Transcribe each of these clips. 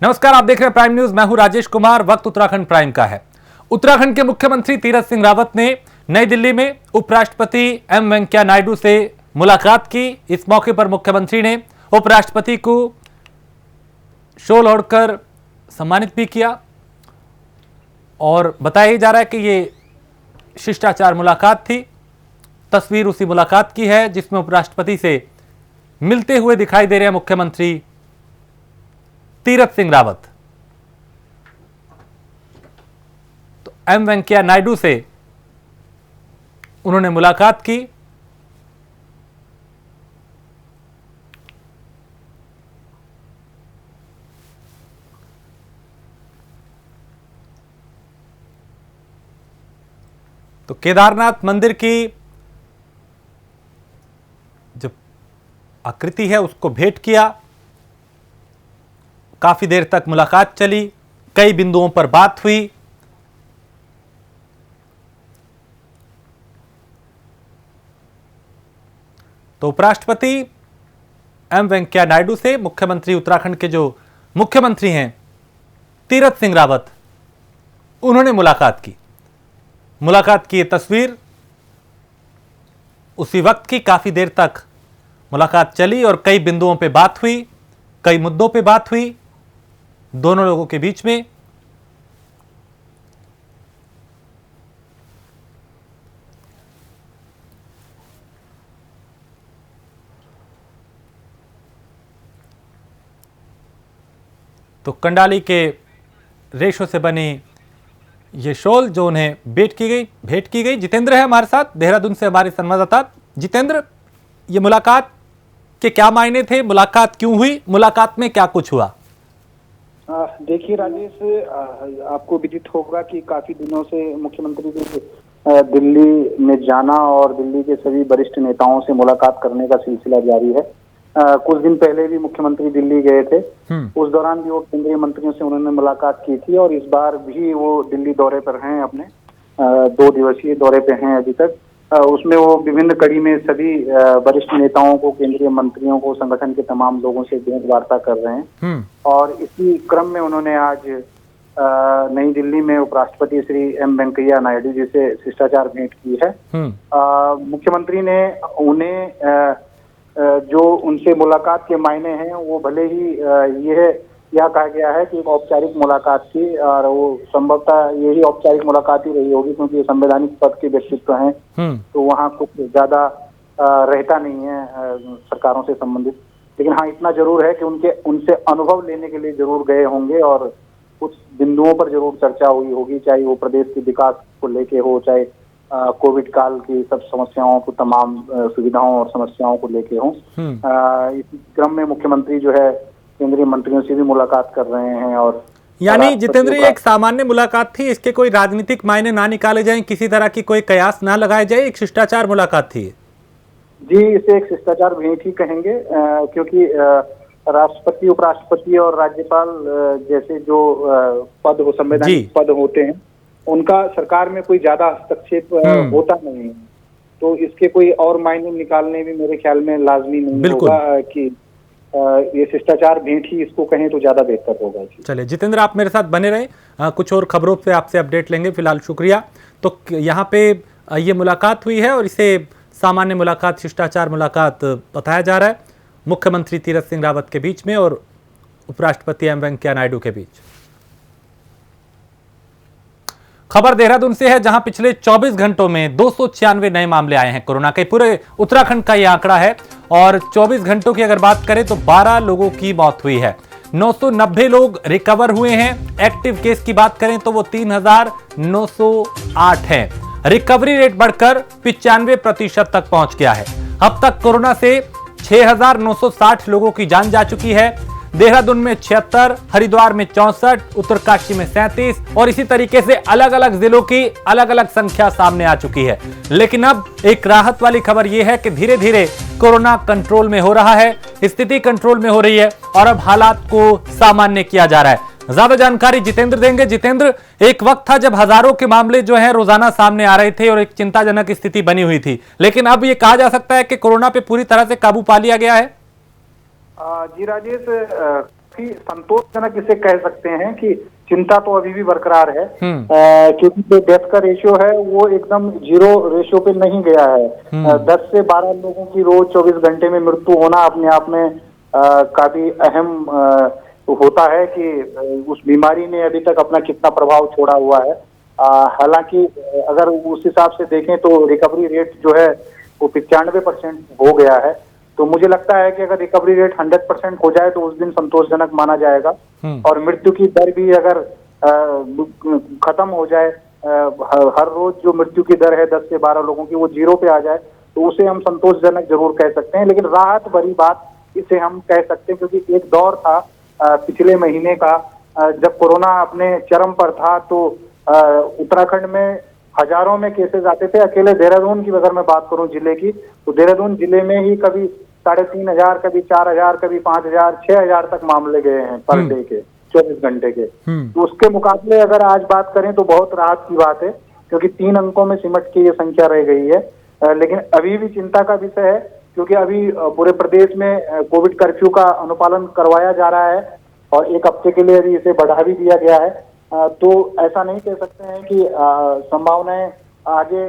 नमस्कार, आप देख रहे हैं प्राइम न्यूज। मैं हूं राजेश कुमार। वक्त उत्तराखंड प्राइम का है। उत्तराखंड के मुख्यमंत्री तीरथ सिंह रावत ने नई दिल्ली में उपराष्ट्रपति एम वेंकैया नायडू से मुलाकात की। इस मौके पर मुख्यमंत्री ने उपराष्ट्रपति को शॉल ओढ़कर सम्मानित भी किया और बताया जा रहा है कि ये शिष्टाचार मुलाकात थी। तस्वीर उसी मुलाकात की है जिसमें उपराष्ट्रपति से मिलते हुए दिखाई दे रहे हैं मुख्यमंत्री तीरथ सिंह रावत। तो एम वेंकैया नायडू से उन्होंने मुलाकात की। तो केदारनाथ मंदिर की जो आकृति है उसको भेंट किया। काफी देर तक मुलाकात चली, कई बिंदुओं पर बात हुई। तो उपराष्ट्रपति एम वेंकैया नायडू से मुख्यमंत्री उत्तराखंड के जो मुख्यमंत्री हैं तीरथ सिंह रावत, उन्होंने मुलाकात की। मुलाकात की ये तस्वीर उसी वक्त की। काफी देर तक मुलाकात चली और कई बिंदुओं पे बात हुई, कई मुद्दों पे बात हुई दोनों लोगों के बीच में। तो कंडाली के रेशों से बनी ये शॉल जो उन्हें भेंट की गई। जितेंद्र है हमारे साथ देहरादून से, हमारे संवाददाता। जितेंद्र, ये मुलाकात के क्या मायने थे? मुलाकात क्यों हुई? मुलाकात में क्या कुछ हुआ? देखिए राजेश, आपको विदित होगा कि काफी दिनों से मुख्यमंत्री जी दिल्ली में जाना और दिल्ली के सभी वरिष्ठ नेताओं से मुलाकात करने का सिलसिला जारी है। कुछ दिन पहले भी मुख्यमंत्री दिल्ली गए थे। उस दौरान भी वो केंद्रीय मंत्रियों से उन्होंने मुलाकात की थी और इस बार भी वो दिल्ली दौरे पर हैं, अपने 2 दिवसीय दौरे पे हैं अभी तक। उसमें वो विभिन्न कड़ी में सभी वरिष्ठ नेताओं को, केंद्रीय मंत्रियों को, संगठन के तमाम लोगों से भेंट वार्ता कर रहे हैं। और इसी क्रम में उन्होंने आज नई दिल्ली में उपराष्ट्रपति श्री एम वेंकैया नायडू जी से शिष्टाचार भेंट की है। मुख्यमंत्री ने उन्हें जो उनसे मुलाकात के मायने हैं वो भले ही यह कहा गया है कि एक औपचारिक मुलाकात थी और वो संभवतः यही औपचारिक मुलाकात ही रही होगी, क्योंकि संवैधानिक पद के व्यक्तित्व हैं तो वहाँ कुछ ज्यादा रहता नहीं है सरकारों से संबंधित। लेकिन हाँ, इतना जरूर है कि उनसे अनुभव लेने के लिए जरूर गए होंगे और कुछ बिंदुओं पर जरूर चर्चा हुई होगी, चाहे वो प्रदेश के विकास को लेके हो, चाहे कोविड काल की सब समस्याओं को, तमाम सुविधाओं और समस्याओं को लेके हो। इस क्रम में मुख्यमंत्री जो है केंद्रीय मंत्रियों से भी मुलाकात कर रहे हैं। और यानी जितेंद्र, ये एक सामान्य मुलाकात थी, इसके कोई राजनीतिक मायने ना निकाले जाएं, किसी तरह की कोई कयास ना लगाए जाए, एक शिष्टाचार मुलाकात थी जी। इसे एक शिष्टाचार भेंट ही कहेंगे, क्योंकि राष्ट्रपति, उपराष्ट्रपति और राज्यपाल जैसे जो पद हो, संवैधानिक पद होते हैं, उनका सरकार में कोई ज्यादा हस्तक्षेप होता नहीं है। तो इसके कोई और मायने निकालने भी मेरे ख्याल में लाजमी नहीं होगा कि ये शिष्टाचार भेंट ही इसको कहें तो ज्यादा बेहतर होगा। चलिए जितेंद्र, आप मेरे साथ बने रहे, कुछ और खबरों पे आपसे अपडेट लेंगे। फिलहाल शुक्रिया। तो यहाँ पे ये मुलाकात हुई है और इसे सामान्य मुलाकात, शिष्टाचार मुलाकात बताया जा रहा है मुख्यमंत्री तीरथ सिंह रावत के बीच में और उपराष्ट्रपति एम वेंकैया नायडू के बीच। खबर देहरादून से है, जहां पिछले 24 घंटों में 296 नए मामले आए हैं कोरोना के। पूरे उत्तराखंड का यह आंकड़ा है और 24 घंटों की अगर बात करें तो 12 लोगों की मौत हुई है। 990 लोग रिकवर हुए हैं। एक्टिव केस की बात करें तो वो 3908 है। रिकवरी रेट बढ़कर 95% तक पहुंच गया है। अब तक कोरोना से 6960 लोगों की जान जा चुकी है। देहरादून में 76, हरिद्वार में 64, उत्तरकाशी में 37 और इसी तरीके से अलग अलग जिलों की अलग अलग संख्या सामने आ चुकी है। लेकिन अब एक राहत वाली खबर यह है कि धीरे धीरे कोरोना कंट्रोल में हो रहा है, स्थिति कंट्रोल में हो रही है और अब हालात को सामान्य किया जा रहा है। ज्यादा जानकारी जितेंद्र देंगे। जितेंद्र, एक वक्त था जब हजारों के मामले जो है रोजाना सामने आ रहे थे और एक चिंताजनक स्थिति बनी हुई थी, लेकिन अब ये कहा जा सकता है कि कोरोना पे पूरी तरह से काबू पा लिया गया है। जी राजेश, काफी संतोषजनक इसे कह सकते हैं कि चिंता तो अभी भी बरकरार है, क्योंकि जो डेथ का रेशियो है वो एकदम जीरो रेशियो पे नहीं गया है। 10 से 12 लोगों की रोज 24 घंटे में मृत्यु होना अपने आप में काफी अहम होता है कि उस बीमारी ने अभी तक अपना कितना प्रभाव छोड़ा हुआ है। हालांकि अगर उस हिसाब से देखें तो रिकवरी रेट जो है वो 95% हो गया है। तो मुझे लगता है कि अगर रिकवरी रेट 100% हो जाए तो उस दिन संतोषजनक माना जाएगा। और मृत्यु की दर भी अगर खत्म हो जाए, हर रोज जो मृत्यु की दर है 10 से 12 लोगों की वो जीरो पे आ जाए तो उसे हम संतोषजनक जरूर कह सकते हैं। लेकिन राहत भरी बात इसे हम कह सकते हैं, क्योंकि एक दौर था पिछले महीने का जब कोरोना अपने चरम पर था तो उत्तराखंड में हजारों में केसेस आते थे। अकेले देहरादून की अगर मैं बात करूं जिले की, तो देहरादून जिले में ही कभी 3,500, कभी 4,000, कभी 5,000, 6,000 तक मामले गए हैं पर डे के, 24 घंटे के। तो उसके मुकाबले अगर आज बात करें तो बहुत राहत की बात है, क्योंकि 3 अंकों में सिमट के ये संख्या रह गई है। लेकिन अभी भी चिंता का विषय है, क्योंकि अभी पूरे प्रदेश में कोविड कर्फ्यू का अनुपालन करवाया जा रहा है और 1 हफ्ते के लिए अभी इसे बढ़ा भी दिया गया है। तो ऐसा नहीं कह सकते हैं कि संभावनाएं आगे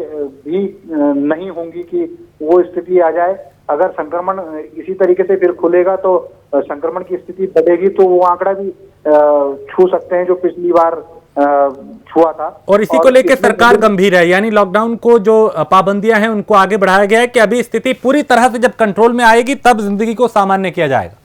भी नहीं होंगी कि वो स्थिति आ जाए। अगर संक्रमण इसी तरीके से फिर खुलेगा तो संक्रमण की स्थिति बढ़ेगी तो वो आंकड़ा भी छू सकते हैं जो पिछली बार छुआ था। और इसी को लेकर सरकार गंभीर है, यानी लॉकडाउन को जो पाबंदियां हैं उनको आगे बढ़ाया गया है कि अभी स्थिति पूरी तरह से जब कंट्रोल में आएगी तब जिंदगी को सामान्य किया जाएगा।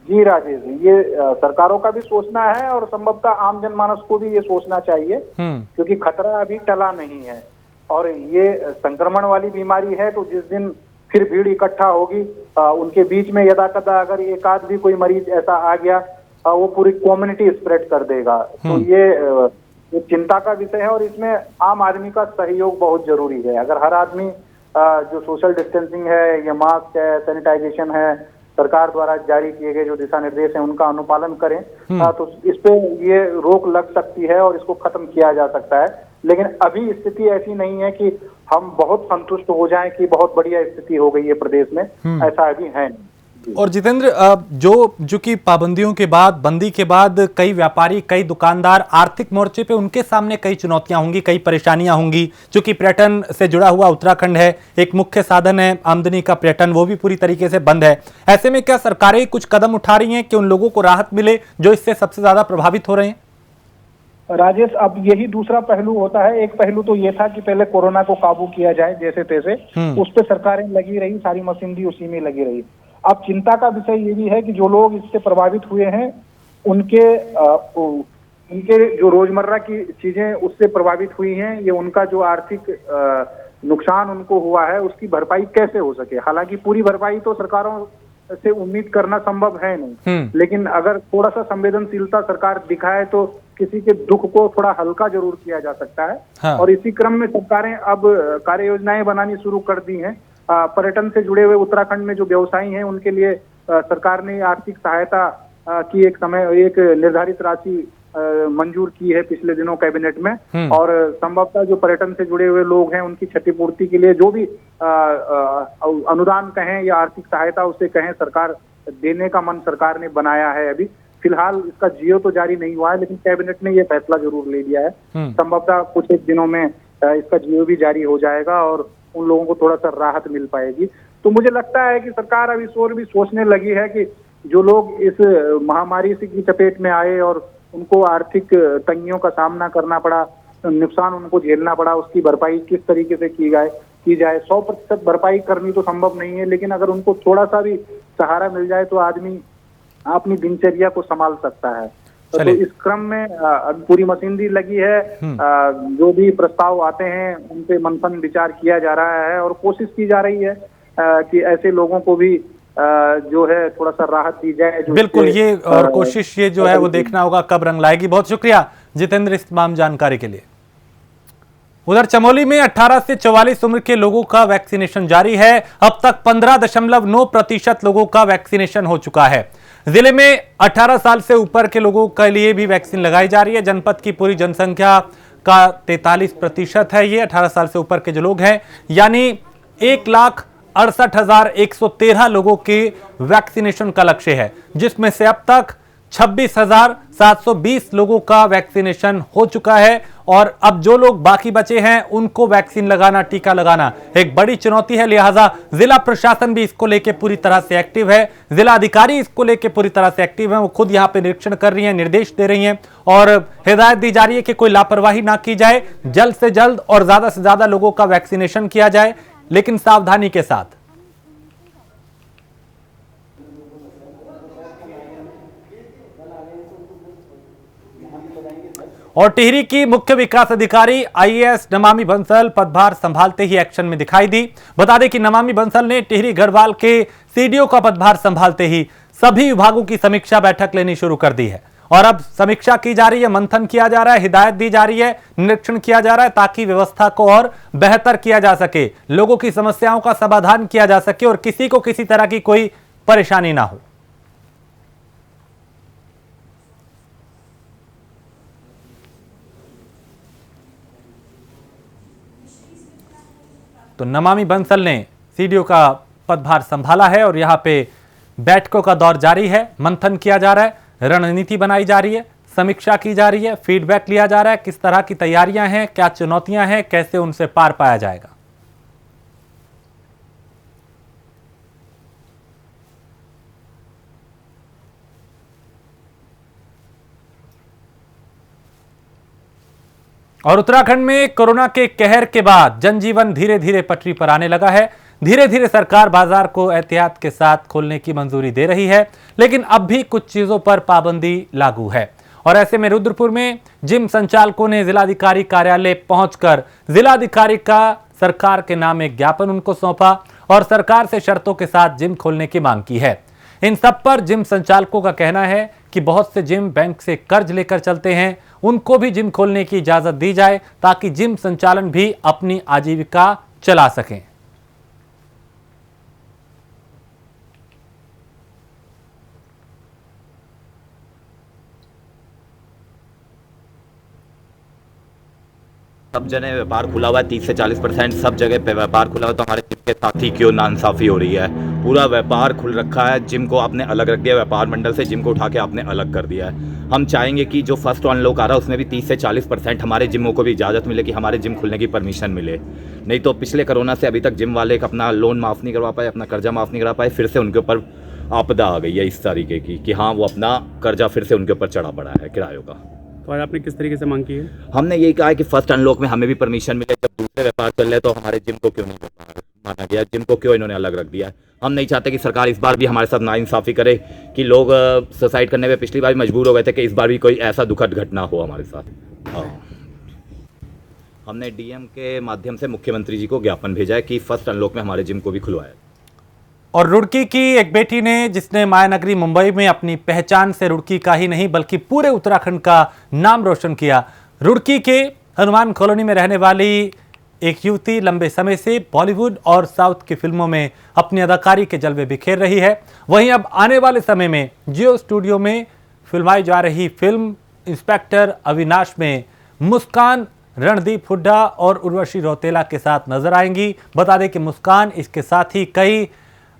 जी राजेश, ये सरकारों का भी सोचना है और संभवतः आम जनमानस को भी ये सोचना चाहिए, क्योंकि खतरा अभी टला नहीं है और ये संक्रमण वाली बीमारी है। तो जिस दिन फिर भीड़ इकट्ठा होगी उनके बीच में यदा कदा अगर एक आध भी कोई मरीज ऐसा आ गया वो पूरी कम्युनिटी स्प्रेड कर देगा। तो ये चिंता का विषय है और इसमें आम आदमी का सहयोग बहुत जरूरी है। अगर हर आदमी जो सोशल डिस्टेंसिंग है, ये मास्क है, सैनिटाइजेशन है, सरकार द्वारा जारी किए गए जो दिशा निर्देश हैं उनका अनुपालन करें तो इस पे ये रोक लग सकती है और इसको खत्म किया जा सकता है। लेकिन अभी स्थिति ऐसी नहीं है कि हम बहुत संतुष्ट हो जाएं कि बहुत बढ़िया स्थिति हो गई है प्रदेश में, ऐसा अभी है नहीं। और जितेंद्र, जो कि पाबंदियों के बाद, बंदी के बाद कई व्यापारी, कई दुकानदार आर्थिक मोर्चे पे उनके सामने कई चुनौतियां होंगी, कई परेशानियां होंगी। चूंकि पर्यटन से जुड़ा हुआ उत्तराखंड है, एक मुख्य साधन है आमदनी का पर्यटन, वो भी पूरी तरीके से बंद है। ऐसे में क्या सरकारें कुछ कदम उठा रही हैं कि उन लोगों को राहत मिले जो इससे सबसे ज्यादा प्रभावित हो रहे हैं? राजेश, अब यही दूसरा पहलू होता है। एक पहलू तो ये था कि पहले कोरोना को काबू किया जाए जैसे तैसे, उस पर सरकारें लगी रही, सारी मशीनरी उसी में लगी रही। अब चिंता का विषय ये भी है कि जो लोग इससे प्रभावित हुए हैं उनके जो रोजमर्रा की चीजें उससे प्रभावित हुई हैं, ये उनका जो आर्थिक नुकसान उनको हुआ है उसकी भरपाई कैसे हो सके। हालांकि पूरी भरपाई तो सरकारों से उम्मीद करना संभव है नहीं, लेकिन अगर थोड़ा सा संवेदनशीलता सरकार दिखाए तो किसी के दुख को थोड़ा हल्का जरूर किया जा सकता है। हाँ। और इसी क्रम में सरकारें अब कार्य योजनाएं बनानी शुरू कर दी हैं। पर्यटन से जुड़े हुए उत्तराखंड में जो व्यवसायी हैं उनके लिए सरकार ने आर्थिक सहायता की एक निर्धारित राशि मंजूर की है पिछले दिनों कैबिनेट में। और संभवतः जो पर्यटन से जुड़े हुए लोग हैं उनकी क्षतिपूर्ति के लिए जो भी अनुदान कहें या आर्थिक सहायता उसे कहें, सरकार देने का मन सरकार ने बनाया है। अभी फिलहाल इसका जियो तो जारी नहीं हुआ है, लेकिन कैबिनेट ने यह फैसला जरूर ले लिया है। संभवतः कुछ एक दिनों में इसका जियो भी जारी हो जाएगा और उन लोगों को थोड़ा सा राहत मिल पाएगी। तो मुझे लगता है कि सरकार अब इस ओर भी सोचने लगी है कि जो लोग इस महामारी से की चपेट में आए और उनको आर्थिक तंगियों का सामना करना पड़ा, नुकसान उनको झेलना पड़ा, उसकी भरपाई किस तरीके से की जाए। 100% भरपाई करनी तो संभव नहीं है, लेकिन अगर उनको थोड़ा सा भी सहारा मिल जाए तो आदमी अपनी दिनचर्या को संभाल सकता है। तो इस क्रम में पूरी मशीनरी लगी है। जो भी प्रस्ताव आते हैं उन पे मंथन विचार किया जा रहा है और कोशिश की जा रही है कि ऐसे लोगों को भी जो है थोड़ा सा राहत दी जाए। बिल्कुल, ये और कोशिश ये जो है वो देखना होगा कब रंग लाएगी। बहुत शुक्रिया जितेंद्र इस तमाम जानकारी के लिए। उधर चमोली में 18 से 44 उम्र के लोगों का वैक्सीनेशन जारी है। अब तक 15.9% लोगों का वैक्सीनेशन हो चुका है। जिले में 18 साल से ऊपर के लोगों के लिए भी वैक्सीन लगाई जा रही है। जनपद की पूरी जनसंख्या का 43% है ये 18 साल से ऊपर के जो लोग हैं, यानी 1,80,000 68,113 लोगों के वैक्सीनेशन का लक्ष्य है, जिसमें से अब तक 26,720 लोगों का वैक्सीनेशन हो चुका है। और अब जो लोग बाकी बचे हैं उनको वैक्सीन लगाना, टीका लगाना एक बड़ी चुनौती है। लिहाजा जिला प्रशासन भी इसको लेकर पूरी तरह से एक्टिव है, जिला अधिकारी इसको लेकर पूरी तरह से एक्टिव है। वो खुद यहां पे निरीक्षण कर रही हैं, निर्देश दे रही हैं और हिदायत दी जा रही है कि कोई लापरवाही ना की जाए, जल्द से जल्द और ज्यादा से ज्यादा लोगों का वैक्सीनेशन किया जाए, लेकिन सावधानी के साथ। और टिहरी की मुख्य विकास अधिकारी आईएएस नमामि बंसल पदभार संभालते ही एक्शन में दिखाई दी। बता दें कि नमामि बंसल ने टिहरी गढ़वाल के सीडीओ का पदभार संभालते ही सभी विभागों की समीक्षा बैठक लेनी शुरू कर दी है। और अब समीक्षा की जा रही है, मंथन किया जा रहा है, हिदायत दी जा रही है, निरीक्षण किया जा रहा है, ताकि व्यवस्था को और बेहतर किया जा सके, लोगों की समस्याओं का समाधान किया जा सके और किसी को किसी तरह की कोई परेशानी ना हो। तो नमामि बंसल ने सीडीओ का पदभार संभाला है और यहां पे बैठकों का दौर जारी है, मंथन किया जा रहा है, रणनीति बनाई जा रही है, समीक्षा की जा रही है, फीडबैक लिया जा रहा है, किस तरह की तैयारियां हैं, क्या चुनौतियां हैं, कैसे उनसे पार पाया जाएगा। और उत्तराखंड में कोरोना के कहर के बाद जनजीवन धीरे धीरे पटरी पर आने लगा है। धीरे धीरे सरकार बाजार को एहतियात के साथ खोलने की मंजूरी दे रही है, लेकिन अब भी कुछ चीजों पर पाबंदी लागू है। और ऐसे में रुद्रपुर में जिम संचालकों ने जिलाधिकारी कार्यालय पहुंचकर जिलाधिकारी का सरकार के नाम एक ज्ञापन उनको सौंपा और सरकार से शर्तों के साथ जिम खोलने की मांग की है। इन सब पर जिम संचालकों का कहना है कि बहुत से जिम बैंक से कर्ज लेकर चलते हैं, उनको भी जिम खोलने की इजाजत दी जाए ताकि जिम संचालन भी अपनी आजीविका चला सकें। सब जगह व्यापार खुला हुआ है, 30 से 40% सब जगह पे व्यापार खुला हुआ है। तो हमारे जिम के साथ ही क्यों नाइंसाफी हो रही है? पूरा व्यापार खुल रखा है, जिम को आपने अलग रख दिया, व्यापार मंडल से जिम को उठा के आपने अलग कर दिया है। हम चाहेंगे कि जो फर्स्ट अनलॉक आ रहा है उसमें भी 30 से 40% हमारे जिमों को भी इजाज़त मिले कि हमारे जिम खुलने की परमिशन मिले। नहीं तो पिछले कोरोना से अभी तक जिम वाले अपना लोन माफ़ नहीं करवा पाए, अपना कर्जा माफ़ नहीं करवा पाए, फिर से उनके ऊपर आपदा आ गई है इस तरीके की कि हाँ वो अपना कर्जा फिर से उनके ऊपर चढ़ा पड़ा है किरायों का। तो आज आपने किस तरीके से मांग की है? हमने यही कहा है कि फर्स्ट अनलॉक में हमें भी परमिशन मिले, जब दूसरे व्यापार चल रहे तो हमारे जिम को क्यों नहीं व्यापार माना गया, जिम को क्यों इन्होंने अलग रख दिया। हम नहीं चाहते कि सरकार इस बार भी हमारे साथ नाइंसाफी करे कि लोग सुसाइड करने में पिछली बार भी मजबूर हो गए थे, कि इस बार भी कोई ऐसा दुखद घटना हो हमारे साथ। हमने डीएम के माध्यम से मुख्यमंत्री जी को ज्ञापन भेजा है कि फर्स्ट अनलॉक में हमारे जिम को भी खुलवाया। और रुड़की की एक बेटी ने, जिसने मायानगरी मुंबई में अपनी पहचान से रुड़की का ही नहीं बल्कि पूरे उत्तराखंड का नाम रोशन किया। रुड़की के हनुमान कॉलोनी में रहने वाली एक युवती लंबे समय से बॉलीवुड और साउथ की फिल्मों में अपनी अदाकारी के जलवे बिखेर रही है। वहीं अब आने वाले समय में जियो स्टूडियो में फिल्माई जा रही फिल्म इंस्पेक्टर अविनाश में मुस्कान रणदीप हुड्डा और उर्वशी रौतेला के साथ नजर आएंगी। बता दें कि मुस्कान इसके साथ ही कई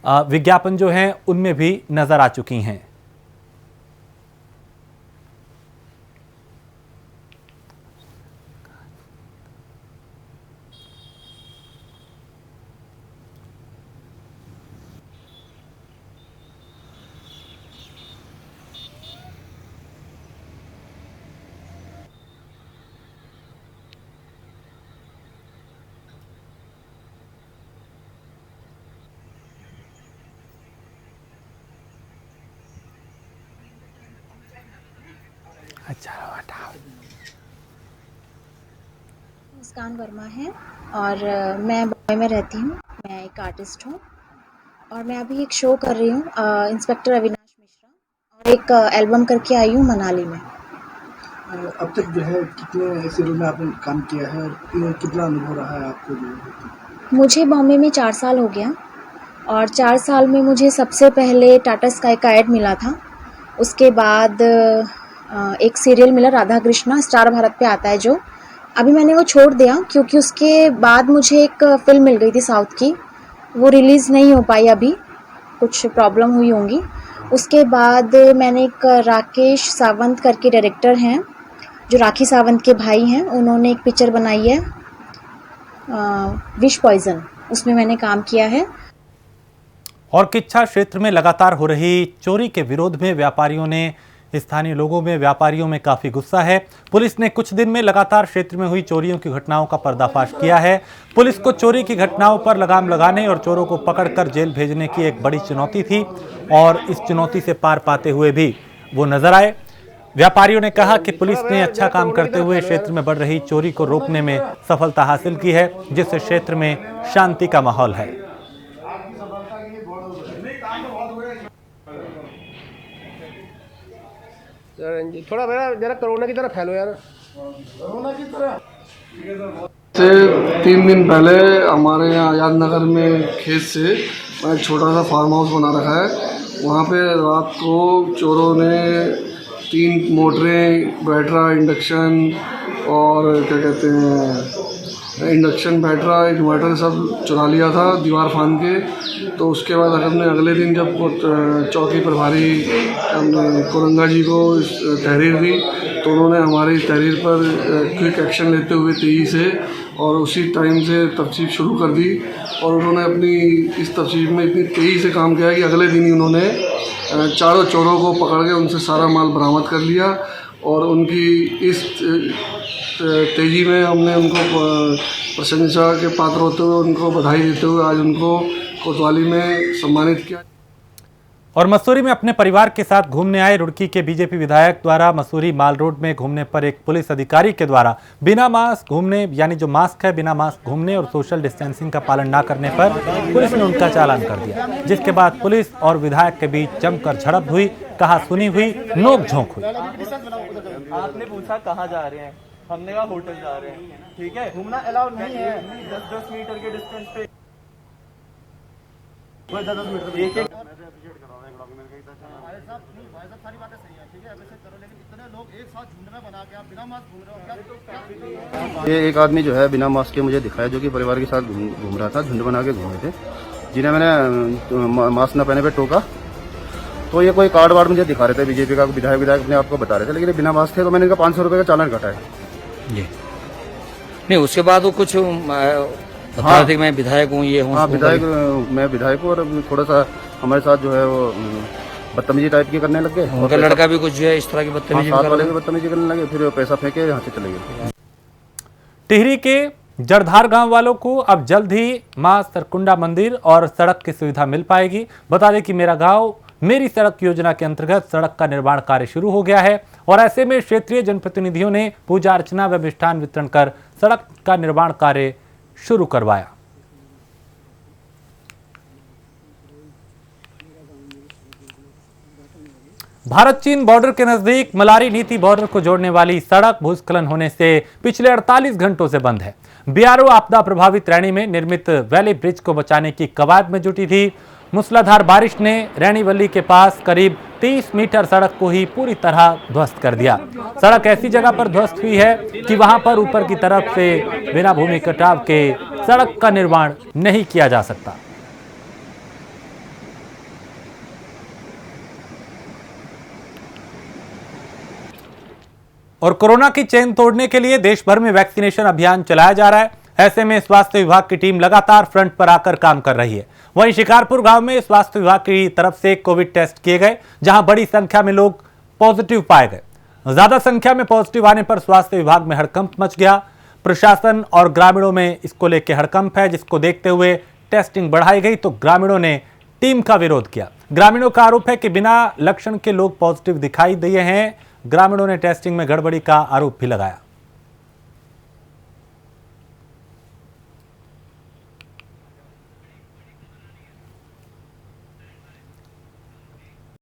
विज्ञापन जो हैं उनमें भी नजर आ चुकी हैं। अच्छा मुस्कान वर्मा है और मैं बॉम्बे में रहती हूँ। मैं एक आर्टिस्ट हूँ और मैं अभी एक शो कर रही हूँ इंस्पेक्टर अविनाश मिश्रा, और एक एल्बम करके आई हूँ मनाली में। अब तक जो है कितने ऐसे रोल में आपने काम किया है और कितना अनुभव रहा है आपको? जो मुझे बॉम्बे में 4 साल हो गया और 4 साल में मुझे सबसे पहले टाटा स्काई का ऐड मिला था। उसके बाद एक सीरियल मिला राधा कृष्णा, स्टार भारत पे आता है जो, अभी मैंने वो छोड़ दिया क्योंकि उसके बाद मुझे एक फ़िल्म मिल गई थी साउथ की, वो रिलीज़ नहीं हो पाई अभी, कुछ प्रॉब्लम हुई होंगी। उसके बाद मैंने एक राकेश सावंत करके डायरेक्टर हैं, जो राखी सावंत के भाई हैं, उन्होंने एक पिक्चर बनाई है विश पॉइजन, उसमें मैंने काम किया है। और किच्छा क्षेत्र में लगातार हो रही चोरी के विरोध में व्यापारियों ने स्थानीय लोगों में व्यापारियों में काफी गुस्सा है। पुलिस ने कुछ दिन में लगातार क्षेत्र में हुई चोरियों की घटनाओं का पर्दाफाश किया है। पुलिस को चोरी की घटनाओं पर लगाम लगाने और चोरों को पकड़कर जेल भेजने की एक बड़ी चुनौती थी और इस चुनौती से पार पाते हुए भी वो नजर आए। व्यापारियों ने कहा कि पुलिस ने अच्छा काम करते हुए क्षेत्र में बढ़ रही चोरी को रोकने में सफलता हासिल की है, जिससे क्षेत्र में शांति का माहौल है। थोड़ा जरा कोरोना की तरह फैलो यार। कोरोना की तरह से 3 दिन पहले हमारे यहाँ आजाद नगर में खेत से एक छोटा सा फार्म हाउस बना रखा है। वहाँ पे रात को चोरों ने 3 मोटरें, बैटरा, इंडक्शन और क्या कहते हैं इंडक्शन, बैटरा, इन्वर्टर सब चुरा लिया था दीवार फांद के। तो उसके बाद हमने अगले दिन जब चौकी प्रभारी हमने कोरंगा जी को तहरीर दी तो उन्होंने हमारी तहरीर पर क्विक एक्शन लेते हुए तेजी से और उसी टाइम से तफ्तीश शुरू कर दी। और उन्होंने अपनी इस तफ्तीश में इतनी तेज़ी से काम किया कि अगले दिन ही उन्होंने 4 चोरों को पकड़ के उनसे सारा माल बरामद कर लिया। और उनकी इस तेज़ी में हमने उनको प्रशंसा के पात्र होते हुए उनको बधाई देते हुए आज उनको कोतवाली में सम्मानित किया। और मसूरी में अपने परिवार के साथ घूमने आए रुड़की के बीजेपी विधायक द्वारा मसूरी माल रोड में घूमने पर एक पुलिस अधिकारी के द्वारा बिना मास्क घूमने, यानी जो मास्क है बिना मास्क घूमने और सोशल डिस्टेंसिंग का पालन ना करने पर पुलिस ने उनका चालान कर दिया, जिसके बाद पुलिस और विधायक के बीच जमकर झड़प हुई, कहा सुनी हुई, नोक-झोंक हुई। आपने पूछा कहाँ जा रहे हैं, हमने कहा होटल जा रहे हैं, ठीक है, घूमना अलाउड नहीं है। 10-10 मीटर के डिस्टेंस पे 10-10 मीटर एक सारी बातें सही है, ठीक है, ऐसे करो, लेकिन इतने लोग एक साथ झुंड में बना के आप बिना मास्क घूम रहे हो। ये एक आदमी जो है बिना मास्क के मुझे दिखाया, जो कि परिवार के साथ घूम रहा था, झुंड बना के घूम रहे थे, जिन्हें मैंने मास्क न पहने पे टोका। तो ये कोई कार्ड वार्ड मुझे दिखा रहे थे, बीजेपी का विधायक अपने आप को बता रहे थे, लेकिन बिना मास्क थे। तो मैंने इनका 500 रुपये का चालान कटाया। नहीं, उसके बाद वो कुछ बता रहे थे मैं विधायक हूँ, ये हूँ। हाँ, विधायक, मैं विधायक हूँ। और थोड़ा सा हमारे साथ जो है वो बदतमीजी टाइप की करने लग गए। उनका लड़का भी कुछ जो है इस तरह की बदतमीजी करने लगे, फिर पैसा फेंके, यहाँ से चले गए। टिहरी के जड़धार गांव वालों को अब जल्द ही मां सरकुंडा मंदिर और सड़क की सुविधा मिल पाएगी। बता दें कि मेरा गांव मेरी सड़क योजना के अंतर्गत सड़क का निर्माण कार्य शुरू हो गया है और ऐसे में क्षेत्रीय जनप्रतिनिधियों ने पूजा अर्चना व मिष्ठान वितरण कर सड़क का निर्माण कार्य शुरू करवाया। भारत चीन बॉर्डर के नजदीक मलारी नीति बॉर्डर को जोड़ने वाली सड़क भूस्खलन होने से पिछले 48 घंटों से बंद है। बीआरओ आपदा प्रभावित रैनी में निर्मित वैली ब्रिज को बचाने की कवायद में जुटी थी। मूसलाधार बारिश ने रैनीवली के पास करीब 30 मीटर सड़क को ही पूरी तरह ध्वस्त कर दिया। सड़क ऐसी जगह पर ध्वस्त हुई है कि वहां पर ऊपर की तरफ से बिना भूमि कटाव के सड़क का निर्माण नहीं किया जा सकता। और कोरोना की चेन तोड़ने के लिए देश भर में वैक्सीनेशन अभियान चलाया जा रहा है। ऐसे में स्वास्थ्य विभाग की टीम लगातार फ्रंट पर आकर काम कर रही है। वहीं शिकारपुर गांव में स्वास्थ्य विभाग की तरफ से कोविड टेस्ट किए गए, जहां बड़ी संख्या में लोग पॉजिटिव पाए गए। ज्यादा संख्या में पॉजिटिव आने पर स्वास्थ्य विभाग में हड़कंप मच गया। प्रशासन और ग्रामीणों में इसको लेकर हड़कंप है, जिसको देखते हुए टेस्टिंग बढ़ाई गई तो ग्रामीणों ने टीम का विरोध किया। ग्रामीणों का आरोप है कि बिना लक्षण के लोग पॉजिटिव दिखाई दिए हैं। ग्रामीणों ने टेस्टिंग में गड़बड़ी का आरोप भी लगाया।